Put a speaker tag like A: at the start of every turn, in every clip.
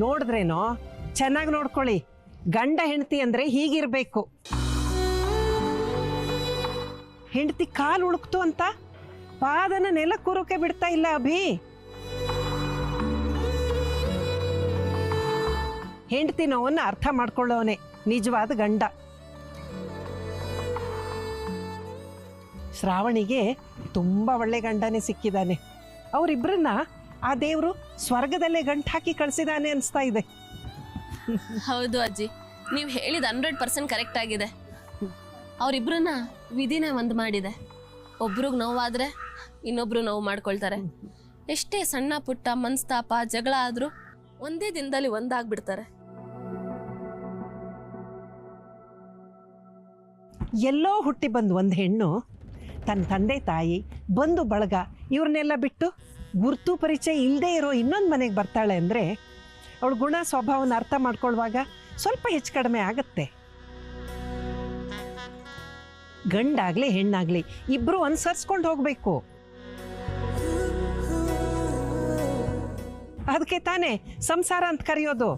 A: ನೋಡಿದ್ರೇನೋ ಚೆನ್ನಾಗಿ ನೋಡ್ಕೊಳ್ಳಿ. ಗಂಡ ಹೆಂಡತಿ ಅಂದ್ರೆ ಹೀಗಿರ್ಬೇಕು. ಹೆಂಡತಿ ಕಾಲು ಉಳುಕ್ತು ಅಂತ ಪಾದನ ನೆಲ ಕೂರೋಕೆ ಬಿಡ್ತಾ ಇಲ್ಲ ಅಭಿ. ಹೆಂಡತಿ ನೋವನ್ನ ಅರ್ಥ ಮಾಡ್ಕೊಳ್ಳೋನೆ ನಿಜವಾದ ಗಂಡ. ಶ್ರಾವಣಿಗೆ ತುಂಬಾ ಒಳ್ಳೆ ಗಂಡನೇ ಸಿಕ್ಕಿದ್ದಾನೆ. ಅವರಿಬ್ಬರನ್ನ ಆ ದೇವರು ಸ್ವರ್ಗದಲ್ಲೇ ಗಂಟು ಹಾಕಿ ಕಳಿಸಿದಾನೆ ಅನಿಸ್ತಾ ಇದೆ.
B: ಹೌದು ಅಜ್ಜಿ, ನೀವು ಹೇಳಿದ 100% ಕರೆಕ್ಟ್ ಆಗಿದೆ. ಅವರಿಬ್ರನ್ನ ವಿಧಿನೇ ಒಂದು ಮಾಡಿದೆ. ಒಬ್ರಿಗೆ ನೋವಾದ್ರೆ ಇನ್ನೊಬ್ರು ನೋವು ಮಾಡ್ಕೊಳ್ತಾರೆ. ಎಷ್ಟೇ ಸಣ್ಣ ಪುಟ್ಟ ಮನಸ್ತಾಪ ಜಗಳ ಆದ್ರೂ ಒಂದೇ ದಿನದಲ್ಲಿ ಒಂದಾಗ್ಬಿಡ್ತಾರೆ.
A: ಎಲ್ಲೋ ಹುಟ್ಟಿ ಬಂದು ಒಂದು ಹೆಣ್ಣು ತನ್ನ ತಂದೆ ತಾಯಿ ಬಂಧು ಬಳಗ ಇವ್ರನ್ನೆಲ್ಲ ಬಿಟ್ಟು ಗುರ್ತು ಪರಿಚಯ ಇಲ್ಲದೆ ಇರೋ ಇನ್ನೊಂದು ಮನೆಗೆ ಬರ್ತಾಳೆ ಅಂದರೆ ಅವಳ ಗುಣ ಸ್ವಭಾವನ ಅರ್ಥ ಮಾಡ್ಕೊಳ್ಳುವಾಗ ಸ್ವಲ್ಪ ಹೆಚ್ಚು ಕಡಿಮೆ ಆಗತ್ತೆ. ಗಂಡಾಗ್ಲಿ ಹೆಣ್ಣಾಗ್ಲಿ ಇಬ್ರು ಅನುಸರಿಸ್ಕೊಂಡು ಹೋಗ್ಬೇಕು. ಅದಕ್ಕೆ ತಾನೇ ಸಂಸಾರ ಅಂತ ಕರೆಯೋದು.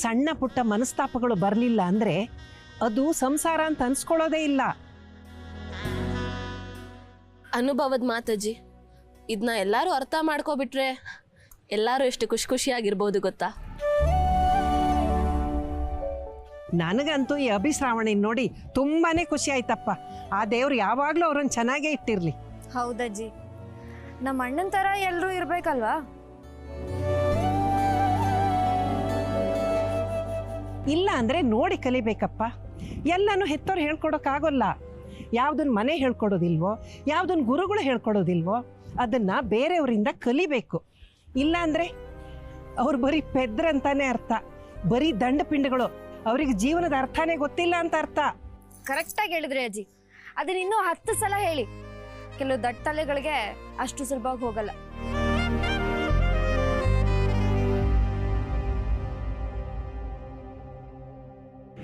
A: ಸಣ್ಣ ಪುಟ್ಟ ಮನಸ್ತಾಪಗಳು ಬರಲಿಲ್ಲ ಅಂದ್ರೆ ಅದು ಸಂಸಾರ ಅಂತ ಅನ್ಸ್ಕೊಳ್ಳೋದೇ ಇಲ್ಲ.
B: ಅನುಭವದ ಮಾತಜ್ಜಿ, ಇದನ್ನ ಎಲ್ಲರೂ ಅರ್ಥ ಮಾಡ್ಕೊಬಿಟ್ರೆ ಎಲ್ಲರೂ ಎಷ್ಟು ಖುಷಿ ಖುಷಿಯಾಗಿರ್ಬೋದು ಗೊತ್ತಾ.
A: ನನಗಂತೂ ಈ ಅಭಿಶ್ರಾವಣಿ ನೋಡಿ ತುಂಬಾನೇ ಖುಷಿ ಆಯ್ತಪ್ಪ. ಆ ದೇವ್ರು ಯಾವಾಗ್ಲೂ ಅವ್ರನ್ನ ಚೆನ್ನಾಗೇ ಇಟ್ಟಿರ್ಲಿ.
C: ಹೌದಜ್ಜಿ, ನಮ್ಮ ಅಣ್ಣನ ತರ ಎಲ್ಲರೂ ಇರ್ಬೇಕಲ್ವಾ.
A: ಇಲ್ಲ ಅಂದ್ರೆ ನೋಡಿ ಕಲಿಬೇಕಪ್ಪ. ಎಲ್ಲನೂ ಹೆತ್ತವ್ರು ಹೇಳ್ಕೊಡೋಕ್ಕಾಗೋಲ್ಲ. ಯಾವುದನ್ನ ಮನೆ ಹೇಳ್ಕೊಡೋದಿಲ್ವೋ, ಯಾವುದನ್ನ ಗುರುಗಳು ಹೇಳ್ಕೊಡೋದಿಲ್ವೋ ಅದನ್ನ ಬೇರೆಯವರಿಂದ ಕಲಿಬೇಕು. ಇಲ್ಲ ಅಂದ್ರೆ ಅವ್ರು ಬರೀ ಪೆದ್ರಂತಾನೆ ಅರ್ಥ, ಬರೀ ದಂಡಪಿಂಡಗಳು. ಅವ್ರಿಗೆ ಜೀವನದ ಅರ್ಥನೇ ಗೊತ್ತಿಲ್ಲ ಅಂತ ಅರ್ಥ.
C: ಕರೆಕ್ಟಾಗಿ ಹೇಳಿದ್ರಿ ಅಜ್ಜಿ. ಅದನ್ನ ಇನ್ನೂ 10 ಸಲ ಹೇಳಿ. ಕೆಲವು ದಟ್ಟಲೆಗಳಿಗೆ ಅಷ್ಟು ಸುಲಭವಾಗಿ ಹೋಗಲ್ಲ.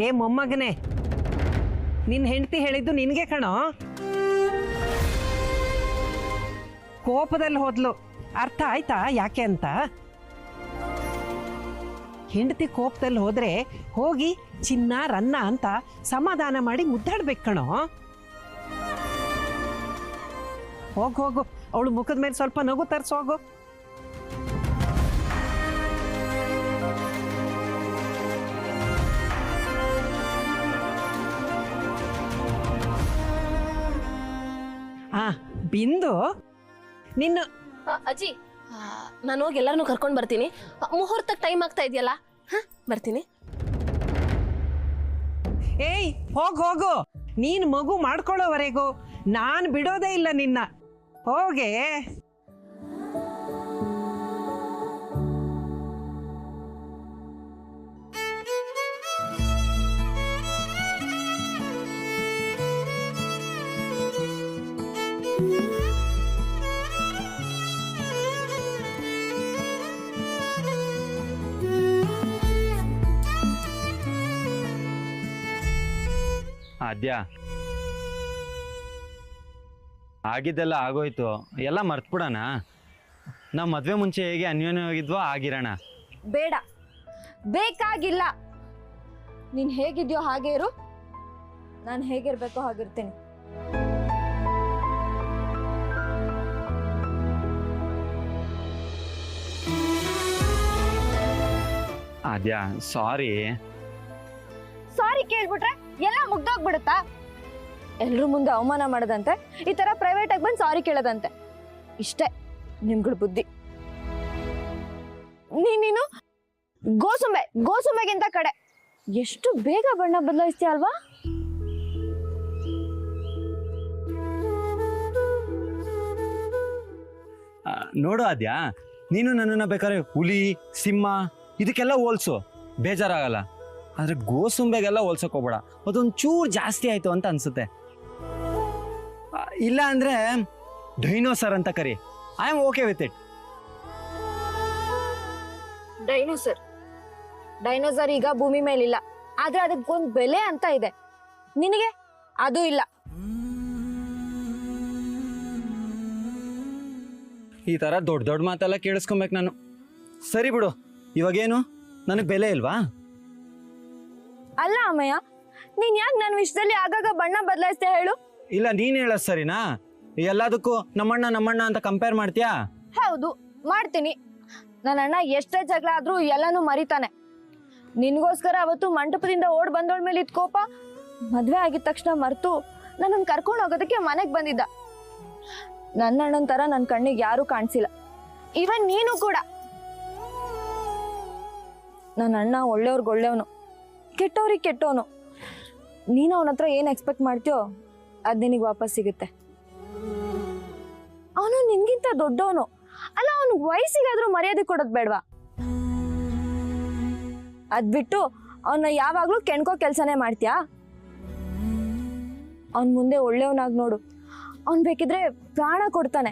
A: ಏ ಮೊಮ್ಮಗನೇ, ನಿನ್ನ ಹೆಂಡತಿ ಹೇಳಿದ್ದು ನಿನಗೆ ಕಣೋ. ಕೋಪದಲ್ಲಿ ಹೋದ್ಲು, ಅರ್ಥ ಆಯ್ತಾ ಯಾಕೆ ಅಂತ? ಹೆಂಡತಿ ಕೋಪದಲ್ಲಿ ಹೋದ್ರೆ ಹೋಗಿ ಚಿನ್ನ ರನ್ನ ಅಂತ ಸಮಾಧಾನ ಮಾಡಿ ಮುದ್ದಾಡ್ಬೇಕು ಕಣೋ. ಹೋಗು, ಅವಳು ಮುಖದ ಮೇಲೆ ಸ್ವಲ್ಪ ನಗು ತರ್ಸೋಗು. ಬಿಂದು ನಿನ್ನ
B: ಅಜ್ಜಿ, ನಾನು ಹೋಗಿ ಎಲ್ಲರನ್ನೂ ಕರ್ಕೊಂಡು ಬರ್ತೀನಿ. ಮುಹೂರ್ತಕ್ಕೆ ಟೈಮ್ ಆಗ್ತಾ ಇದೆಯಲ್ಲ, ಬರ್ತೀನಿ.
A: ಏಯ್ ಹೋಗು, ನೀನು ಮಗು ಮಾಡ್ಕೊಳ್ಳೋವರೆಗೂ ನಾನು ಬಿಡೋದೇ ಇಲ್ಲ ನಿನ್ನ. ಹೋಗೆ.
D: ಆದ್ಯ, ಆಗಿದ್ದೆಲ್ಲ ಆಗೋಯ್ತು, ಎಲ್ಲ ಮರ್ತ್ಬಿಡೋಣ. ನಾವು ಮದುವೆ ಮುಂಚೆ ಹೇಗೆ ಅನ್ಯೋನ್ಯವಾಗಿದ್ವೋ ಆಗಿರೋಣ.
C: ಬೇಡ, ಬೇಕಾಗಿಲ್ಲ. ನೀನ್ ಹೇಗಿದ್ಯೋ ಹಾಗೆ ಇರು, ನಾನು ಹೇಗಿರ್ಬೇಕೋ ಹಾಗಿರ್ತೀನಿ.
D: ಆದ್ಯ, ಸಾರಿ
C: ಕೇಳ್ಬಿಟ್ರೆ ಎಲ್ಲ ಮುಗ್ದೋಗ್ಬಿಡುತ್ತಾ? ಎಲ್ರೂ ಮುಂದೆ ಅವಮಾನ ಮಾಡದಂತೆ ಈ ತರ ಪ್ರೈವೇಟ್ ಆಗಿ ಬಂದು ಸಾರಿ ಕೇಳೋದಂತೆ. ಇಷ್ಟೇ ನಿಮ್ಗಳ ಬುದ್ಧಿ. ನೀನು ಗೋಸುಂಬೆಗಿಂತ ಕಡೆ. ಎಷ್ಟು ಬೇಗ ಬಣ್ಣ ಬದಲಾಯಿಸ್ತೀಯ ಅಲ್ವಾ?
D: ನೋಡು ಆದ್ಯ, ನೀನು ನನ್ನನ್ನು ಬೇಕಾದ್ರೆ ಹುಲಿ ಸಿಂಹ ಇದಕ್ಕೆಲ್ಲ ಹೋಲ್ಸು, ಬೇಜಾರಾಗಲ್ಲ. ಆದ್ರೆ ಗೋಸುಂಬೆಗೆಲ್ಲ ಹೋಲ್ಸಕ್ ಹೋಗ್ಬೇಡ, ಅದೊಂದು ಚೂರು ಜಾಸ್ತಿ ಆಯ್ತು ಅಂತ ಅನ್ಸುತ್ತೆ. ಇಲ್ಲ ಅಂದ್ರೆ ಡೈನೋಸರ್ ಅಂತ ಕರಿ, I am okay with it.
C: Dinosaur ಈಗ ಭೂಮಿ ಮೇಲಿಲ್ಲ, ಆದ್ರೆ ಅದಕ್ಕೊಂದು ಬೆಲೆ ಅಂತ ಇದೆ. ನಿನಗೆ ಅದು ಇಲ್ಲ.
D: ಈ ಥರ ದೊಡ್ಡ ದೊಡ್ಡ ಮಾತೆಲ್ಲ ಕೇಳಿಸ್ಕೊಬೇಕು ನಾನು. ಸರಿ ಬಿಡು, ಇವಾಗೇನು ನನಗೆ ಬೆಲೆ ಇಲ್ವಾ?
C: ಅಲ್ಲ ಅಮ್ಮಯ್ಯ, ನೀನ್ ಯಾಕೆ ನನ್ನ ವಿಷಯದಲ್ಲಿ ಆಗಾಗ ಬಣ್ಣ ಬದಲಾಯಿಸ್ತೀಯ ಹೇಳು?
D: ಇಲ್ಲ, ನೀನು ಹೇಳೋದು ಸರಿನಾ? ಎಲ್ಲದಕ್ಕೂ ನಮ್ಮಣ್ಣ ಅಂತ ಕಂಪೇರ್ ಮಾಡ್ತೀಯಾ?
C: ಹೌದು, ಮಾಡ್ತೀನಿ. ನನ್ನ ಅಣ್ಣ ಎಷ್ಟೇ ಜಗಳ ಆದ್ರೂ ಎಲ್ಲಾನು ಮರಿತಾನೆ. ನಿನ್ಗೋಸ್ಕರ ಅವತ್ತು ಮಂಟಪದಿಂದ ಓಡ್ ಬಂದೋಳ್ ಮೇಲೆ ಇದ್ ಕೋಪ ಮದ್ವೆ ಆಗಿದ ತಕ್ಷಣ ಮರ್ತು ನನ್ನನ್ನು ಕರ್ಕೊಂಡು ಹೋಗೋದಕ್ಕೆ ಮನೆಗ್ ಬಂದಿದ್ದ. ನನ್ನ ಅಣ್ಣನ ತರ ನನ್ನ ಕಣ್ಣಿಗೆ ಯಾರು ಕಾಣಿಸಿಲ್ಲ, ಇವನ್ ನೀನು ಕೂಡ. ನನ್ನ ಅಣ್ಣ ಒಳ್ಳೆಯವ್ರಿಗೆ ಒಳ್ಳೆಯವನು, ಕೆಟ್ಟವ್ರಿಗೆ ಕೆಟ್ಟವನು. ನೀನು ಅವನ ಹತ್ರ ಏನ್ ಎಕ್ಸ್ಪೆಕ್ಟ್ ಮಾಡ್ತೀಯೋ ಅದ್ ನಿನಗೆ ವಾಪಸ್ ಸಿಗುತ್ತೆ. ಅವನು ನಿನ್ಗಿಂತ ದೊಡ್ಡವನು ಅಲ್ಲ, ಅವನು ವಯಸ್ಸಿಗಾದ್ರೂ ಮರ್ಯಾದೆ ಕೊಡೋದ್ ಬೇಡ್ವಾ? ಅದ್ ಬಿಟ್ಟು ಅವನ್ನ ಯಾವಾಗ್ಲೂ ಕೆಣ್ಕೋ ಕೆಲ್ಸನೇ ಮಾಡ್ತೀಯಾ? ಅವನ್ ಮುಂದೆ ಒಳ್ಳೆಯವನಾಗಿ ನೋಡು, ಅವನ್ ಬೇಕಿದ್ರೆ ಪ್ರಾಣ ಕೊಡ್ತಾನೆ.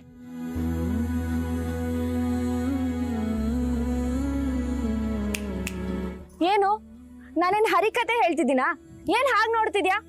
C: ಏನು ನಾನೇನ್ ಹರಿಕತೆ ಹೇಳ್ತಿದ್ದೀನಾ? ಏನ್ ಹಾಗೆ ನೋಡ್ತಿದ್ಯಾ?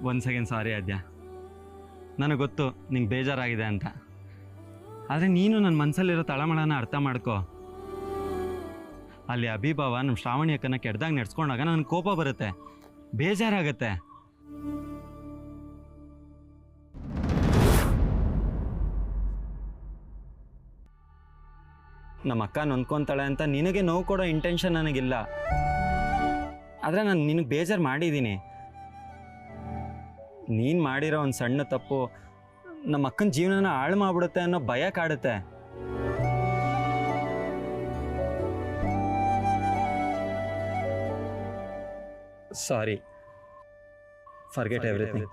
D: ಒಂದು ಸೆಕೆಂಡ್, ಸಾರಿ ಆದ್ಯ. ನನಗೆ ಗೊತ್ತು ನಿಂಗೆ ಬೇಜಾರಾಗಿದೆ ಅಂತ. ಆದರೆ ನೀನು ನನ್ನ ಮನಸ್ಸಲ್ಲಿರೋ ತಳಮಳನ ಅರ್ಥ ಮಾಡ್ಕೋ. ಅಲ್ಲಿ ಅಭಿಭಾವ ನಮ್ಮ ಶ್ರಾವಣಿ ಅಕ್ಕನ ಕೆಡ್ದಾಗ ನಡೆಸ್ಕೊಂಡಾಗ ನನಗೆ ಕೋಪ ಬರುತ್ತೆ, ಬೇಜಾರಾಗತ್ತೆ. ನಮ್ಮ ಅಕ್ಕ ನೊಂದ್ಕೊತಾಳೆ ಅಂತ ನಿನಗೆ ನೋವು ಕೊಡೋ ಇಂಟೆನ್ಷನ್ ನನಗಿಲ್ಲ. ಆದರೆ ನಾನು ನಿನಗೆ ಬೇಜಾರು ಮಾಡಿದ್ದೀನಿ. ನೀನು ಮಾಡಿರೋ ಒಂದು ಸಣ್ಣ ತಪ್ಪು ನಮ್ಮ ಅಕ್ಕನ ಜೀವನನ ಹಾಳು ಮಾಡ್ಬಿಡುತ್ತೆ ಅನ್ನೋ ಭಯ ಕಾಡುತ್ತೆ. ಸಾರಿ, ಫರ್ಗೆಟ್ ಎವ್ರಿಥಿಂಗ್.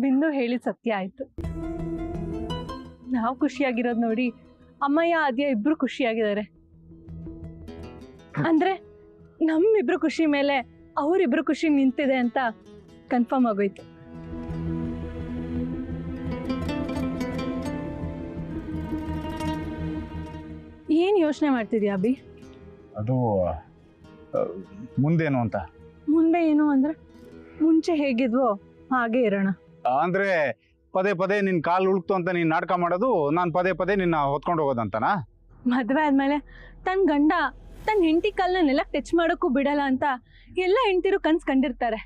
E: ಬಿಂದು ಹೇಳಿದ ಸತ್ಯ ಆಯ್ತು. ನಾವು ಖುಷಿಯಾಗಿರೋದು ನೋಡಿ ಅಮ್ಮಯ್ಯ ಆದ್ಯ ಇಬ್ರು ಖುಷಿಯಾಗಿದ್ದಾರೆ. ಅಂದ್ರೆ ನಮ್ಮಿಬ್ರು ಖುಷಿ ಮೇಲೆ ಅವರಿಬ್ರು ಖುಷಿ ನಿಂತಿದೆ ಅಂತ ಕನ್ಫರ್ಮ್ ಆಗೋಯ್ತು. ಏನ್ ಯೋಚನೆ ಮಾಡ್ತಿದ್ಯಾ ಅಭಿ?
F: ಅದು ಮುಂದೇನು ಅಂತ.
E: ಮುಂದೆ ಏನು ಅಂದ್ರೆ ಮುಂಚೆ ಹೇಗಿದ್ವೋ ಹಾಗೆ ಇರೋಣ.
F: ಅಂದ್ರೆ ಪದೇ ಪದೇ ನಿನ್ ಕಾಲು ಉಳುಕ್ತು ಅಂತ ನೀನ್ ನಾಟಕ ಮಾಡೋದು, ನಾನು ಪದೇ ಪದೇ ನಿನ್ನ ಹೊತ್ಕೊಂಡು ಹೋಗೋದಂತನಾ?
E: ಮದ್ವೆ ಆದ್ಮೇಲೆ ತನ್ನ ಗಂಡ ತನ್ನ ಹೆಂಡತಿ ಕಾಲ್ನ ನೆಲಕ್ಕೆ ಟಚ್ ಮಾಡೋಕ್ಕೂ ಬಿಡಲ್ಲ ಅಂತ ಎಲ್ಲ ಹೆಂಡತಿರು ಕನ್ಸ್ ಕಂಡಿರ್ತಾರೆ.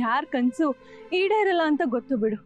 E: ಯಾರ ಕನ್ಸು ಈಡೇರಲ್ಲ ಅಂತ ಗೊತ್ತು ಬಿಡು.